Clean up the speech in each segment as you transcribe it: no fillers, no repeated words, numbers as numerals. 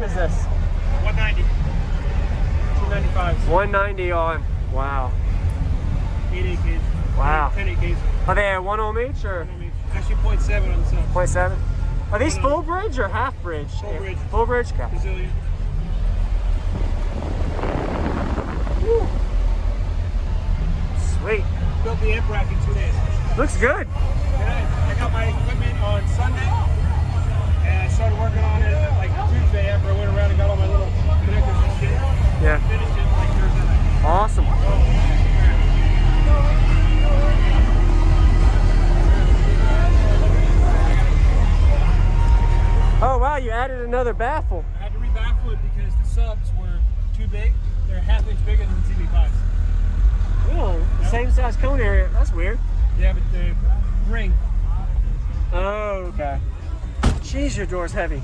is this? 190. 295. 190 on. Wow. 8 gauge. Wow. 10 8 gauge. Are they a 1 ohm each or? 1 ohm each. Actually 0.7 on the sub. 0.7? Are these 1 full ohm. bridge or half bridge? Full bridge. Full bridge? Okay. Brazilian. Woo. Sweet. Built the amp rack in 2 days. Looks good. I got my equipment on Sunday and I started working on it like Tuesday after I went around and got all my little connectors and shit. Yeah. Finished it like Thursday night. Awesome. Oh wow, you added another baffle. I had to rebaffle it because the subs were too big. They're ½ inch bigger than the ZB5. Oh, Yep. same size cone area. That's weird. Yeah, but the ring Oh, okay. Jeez, your door's heavy.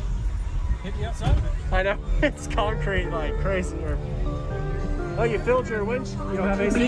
hit the outside of it. I know. It's concrete like crazy. Oh, you filled your winch? You don't have AC?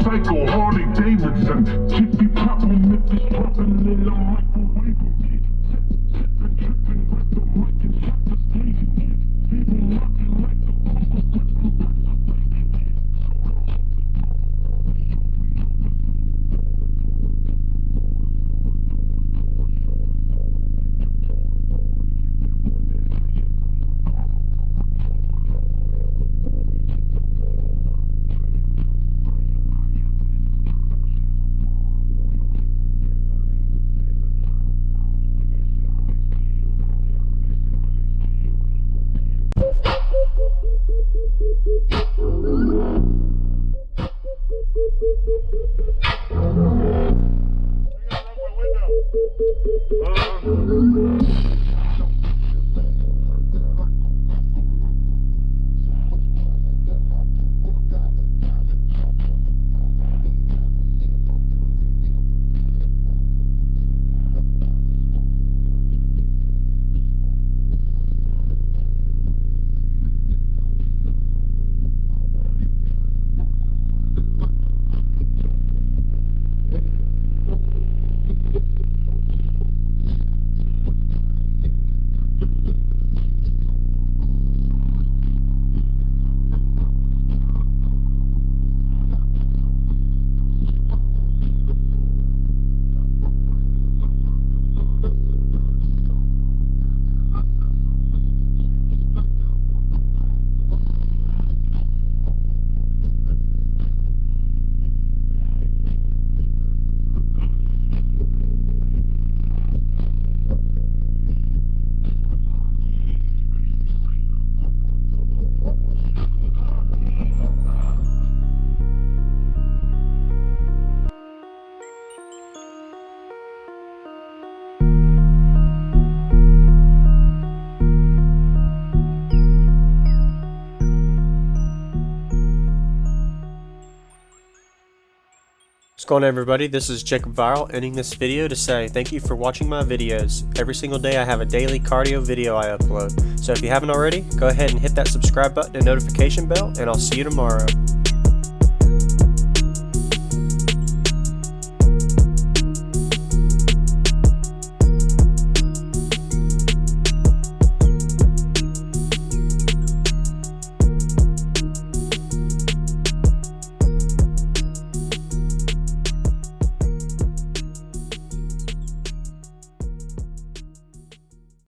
Psycho, Harley Davidson, chippy pop on Memphis, dropping in the microwave. What's going on, everybody? This is JacobViral, ending this video to say thank you for watching my videos. Every single day I have a daily cardio video I upload. So if you haven't already, go ahead and hit that subscribe button and notification bell, and I'll see you tomorrow.